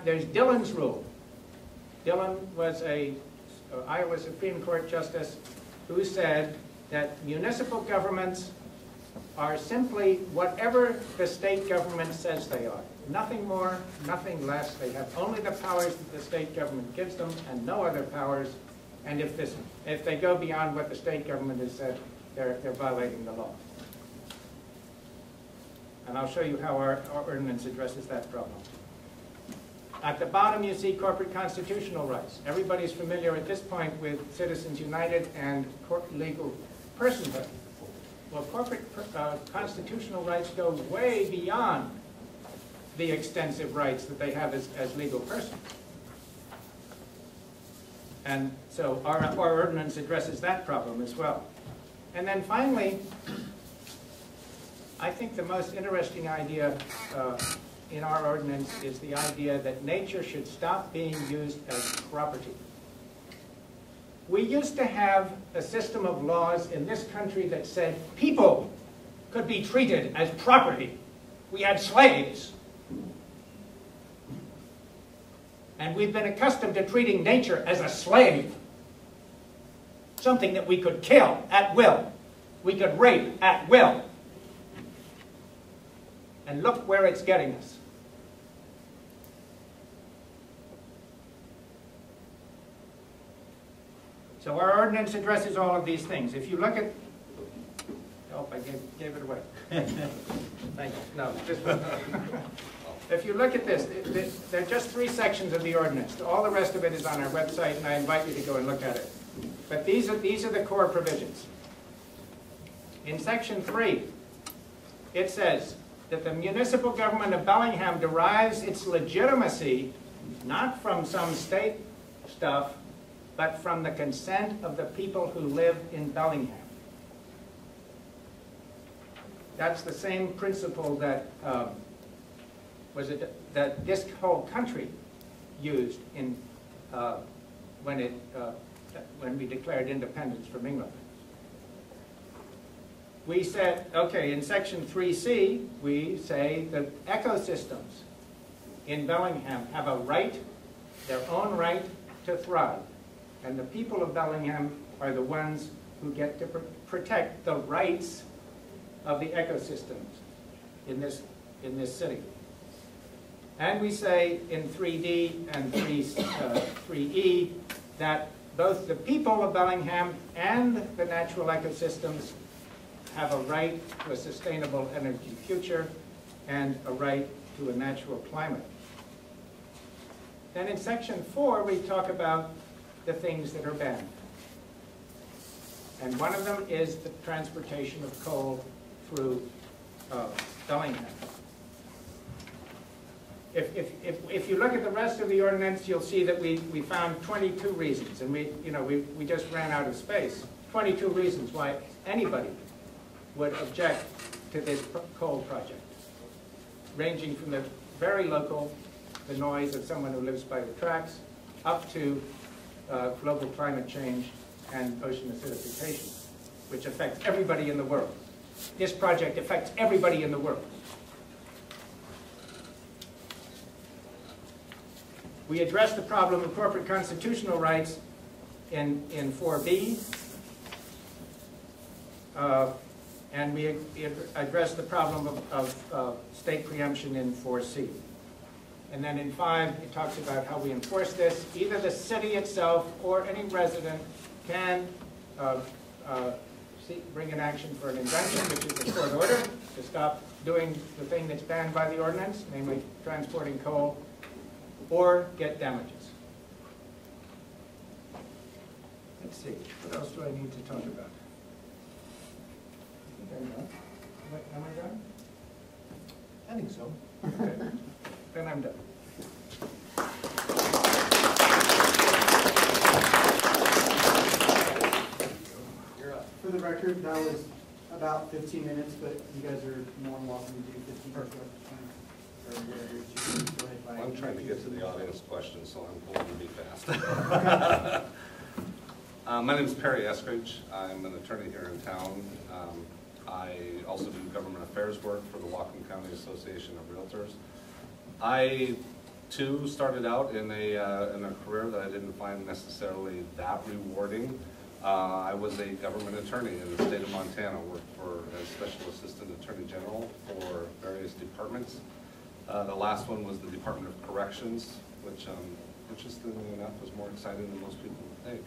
there's Dillon's rule. Dillon was a Iowa Supreme Court justice who said that municipal governments are simply whatever the state government says they are. Nothing more, nothing less. They have only the powers that the state government gives them and no other powers. And if they go beyond what the state government has said, they're violating the law. And I'll show you how our ordinance addresses that problem. At the bottom, you see corporate constitutional rights. Everybody's familiar at this point with Citizens United and legal personhood. Well, corporate constitutional rights go way beyond the extensive rights that they have as legal persons. And so our ordinance addresses that problem as well. And then finally, I think the most interesting idea in our ordinance is the idea that nature should stop being used as property. We used to have a system of laws in this country that said people could be treated as property. We had slaves. And we've been accustomed to treating nature as a slave. Something that we could kill at will. We could rape at will. And look where it's getting us. So our ordinance addresses all of these things. If you look at, oh, I gave it away. Thank you. No, just if you look at this, there are just 3 sections of the ordinance. All the rest of it is on our website, and I invite you to go and look at it. But these are the core provisions. In section 3, it says that the municipal government of Bellingham derives its legitimacy not from some state stuff, but from the consent of the people who live in Bellingham. That's the same principle that that this whole country used in when we declared independence from England. We said, okay, in section 3C, we say that ecosystems in Bellingham have a right, their own right to thrive. And the people of Bellingham are the ones who get to protect the rights of the ecosystems in this city. And we say in 3D and 3E that both the people of Bellingham and the natural ecosystems have a right to a sustainable energy future and a right to a natural climate. Then in section 4, we talk about the things that are banned. And one of them is the transportation of coal through Bellingham. If you look at the rest of the ordinance, you'll see that we found 22 reasons, and we just ran out of space. 22 reasons why anybody would object to this coal project, ranging from the very local, the noise of someone who lives by the tracks, up to global climate change and ocean acidification, which affects everybody in the world. This project affects everybody in the world. We address the problem of corporate constitutional rights in 4B, and we address the problem of state preemption in 4C. And then in 5, it talks about how we enforce this. Either the city itself or any resident can bring an action for an injunction, which is a court order, to stop doing the thing that's banned by the ordinance, namely transporting coal, or get damages. Let's see, what else do I need to talk about? I think I'm done. Am I done? I think so. Okay. Then I'm done. You're up. For the record, that was about 15 minutes, but you guys are more than welcome to do 15 minutes. Or whatever you choose. Go ahead. I'm trying to get to the audience questions, so I'm going to be fast. My name is Perry Eskridge. I'm an attorney here in town. I also do government affairs work for the Whatcom County Association of Realtors. I too started out in a career that I didn't find necessarily that rewarding. I was a government attorney in the state of Montana, worked for a Special Assistant Attorney General for various departments. The last one was the Department of Corrections, which, interestingly enough, was more exciting than most people would think.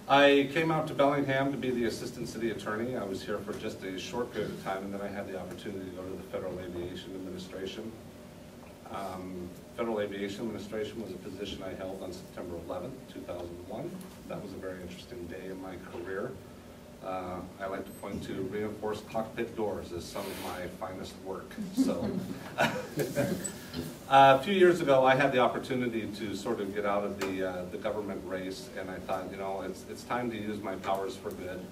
I came out to Bellingham to be the Assistant City Attorney. I was here for just a short period of time, and then I had the opportunity to go to the Federal Aviation Administration. Federal Aviation Administration was a position I held on September 11th, 2001. That was a very interesting day in my career. I like to point to reinforced cockpit doors as some of my finest work. So, a few years ago, I had the opportunity to sort of get out of the government race, and I thought, you know, it's time to use my powers for good.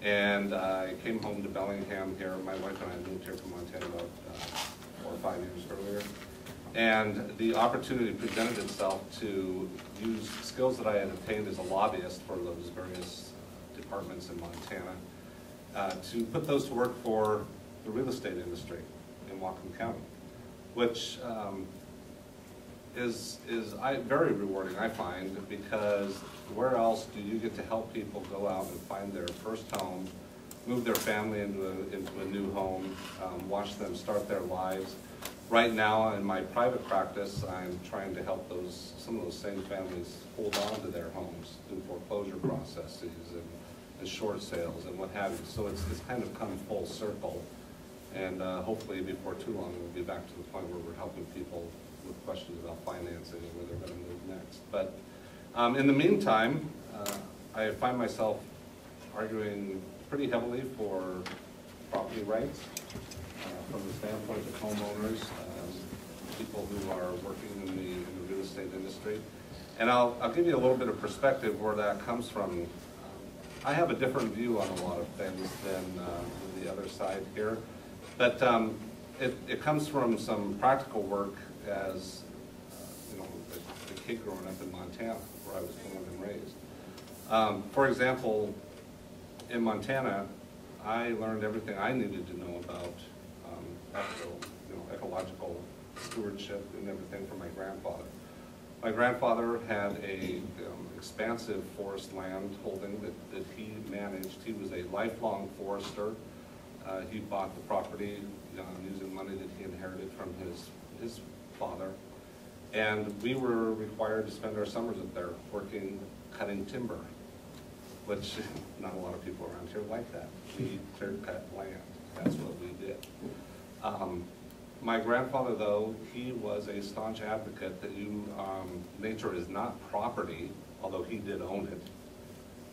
And I came home to Bellingham here. My wife and I moved here from Montana about 4 or 5 years earlier. And the opportunity presented itself to use skills that I had obtained as a lobbyist for those various departments in Montana, to put those to work for the real estate industry in Whatcom County, which is very rewarding, I find, because where else do you get to help people go out and find their first home, move their family into a new home, watch them start their lives. Right now, in my private practice, I'm trying to help some of those same families hold on to their homes through foreclosure processes and short sales and what have you. So it's kind of come full circle, and hopefully before too long we'll be back to the point where we're helping people with questions about financing and where they're going to move next. But in the meantime, I find myself arguing pretty heavily for property rights. From the standpoint of homeowners, people who are working in the real estate industry. And I'll give you a little bit of perspective where that comes from. I have a different view on a lot of things than the other side here. But it comes from some practical work as you know, a kid growing up in Montana, where I was born and raised. For example, in Montana, I learned everything I needed to know about ecological stewardship and everything from my grandfather. My grandfather had a expansive forest land holding that he managed. He was a lifelong forester. He bought the property using money that he inherited from his father. And we were required to spend our summers up there working, cutting timber, which not a lot of people around here like that. We clear-cut land. That's what we did. My grandfather, though, he was a staunch advocate that nature is not property, although he did own it.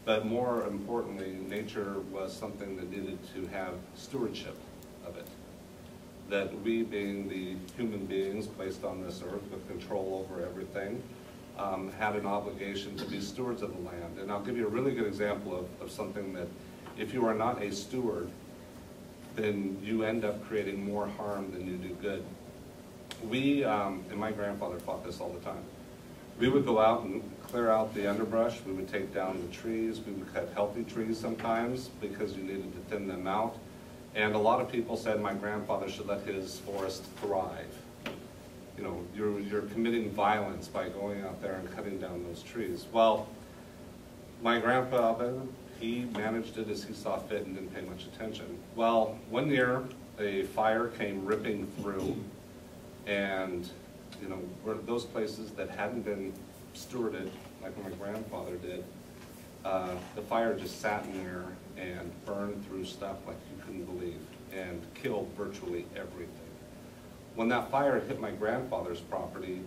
But more importantly, nature was something that needed to have stewardship of it. That we, being the human beings placed on this earth with control over everything, had an obligation to be stewards of the land. And I'll give you a really good example of something that if you are not a steward, then you end up creating more harm than you do good. We, and my grandfather fought this all the time. We would go out and clear out the underbrush. We would take down the trees. We would cut healthy trees sometimes because you needed to thin them out. And a lot of people said my grandfather should let his forest thrive. You know, you're committing violence by going out there and cutting down those trees. Well, my grandfather, he managed it as he saw fit and didn't pay much attention. Well, one year, a fire came ripping through, and you know, those places that hadn't been stewarded, like my grandfather did, the fire just sat in there and burned through stuff like you couldn't believe, and killed virtually everything. When that fire hit my grandfather's property,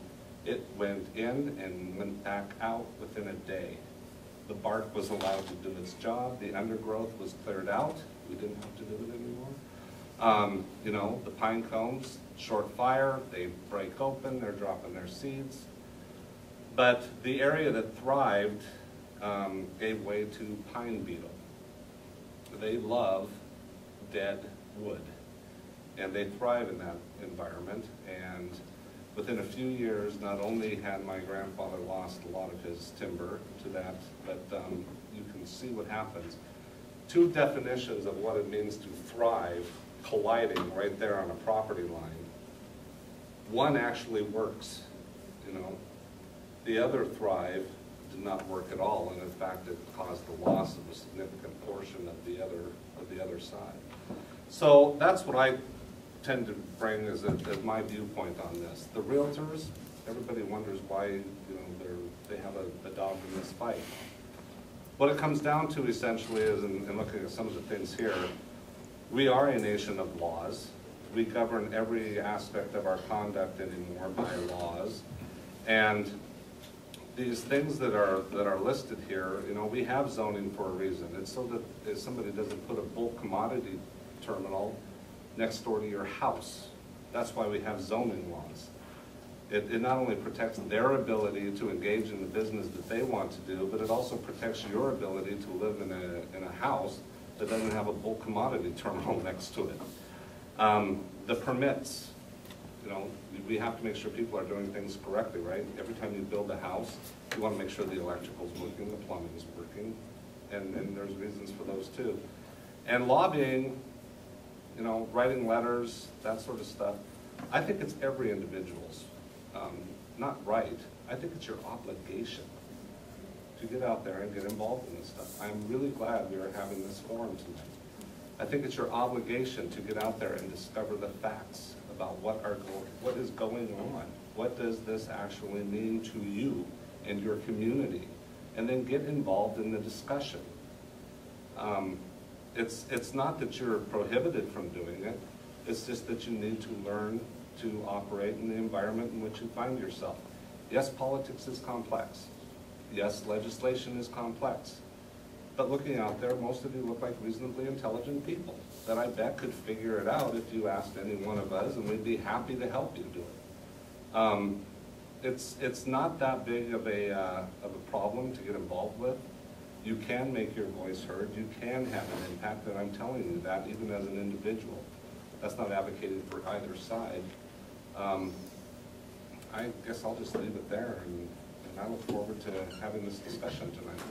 it went in and went back out within a day. The bark was allowed to do its job. The undergrowth was cleared out. We didn't have to do it anymore. You know, the pine cones, short fire, they break open, they're dropping their seeds. But the area that thrived gave way to pine beetle. They love dead wood, and they thrive in that environment. And within a few years, not only had my grandfather lost a lot of his timber to that, but you can see what happens. Two definitions of what it means to thrive colliding right there on a property line. one actually works, you know. The other Thrive did not work at all, and in fact it caused the loss of a significant portion of the other side. So that's what I tend to bring as my viewpoint on this. The realtors, everybody wonders why, you know, they have a dog in this fight. What it comes down to essentially is, in looking at some of the things here, we are a nation of laws. We govern every aspect of our conduct anymore by laws, and these things that are listed here, you know, we have zoning for a reason. It's so that if somebody doesn't put a bulk commodity terminal next door to your house. That's why we have zoning laws. It not only protects their ability to engage in the business that they want to do, but it also protects your ability to live in a house that doesn't have a bulk commodity terminal next to it. The permits, you know, we have to make sure people are doing things correctly, right? Every time you build a house, you want to make sure the electrical's working, the plumbing's working, and there's reasons for those too. And lobbying, you know, writing letters, that sort of stuff, I think it's every individual's, not right, I think it's your obligation to get out there and get involved in this stuff. I'm really glad we are having this forum tonight. I think it's your obligation to get out there and discover the facts about what is going on. What does this actually mean to you and your community? And then get involved in the discussion. It's not that you're prohibited from doing it, it's just that you need to learn to operate in the environment in which you find yourself. Yes, politics is complex. Yes, legislation is complex. But looking out there, most of you look like reasonably intelligent people that I bet could figure it out if you asked any one of us, and we'd be happy to help you do it. It's not that big of a problem to get involved with. You can make your voice heard. You can have an impact, and I'm telling you that even as an individual. That's not advocated for either side. I guess I'll just leave it there, and I look forward to having this discussion tonight.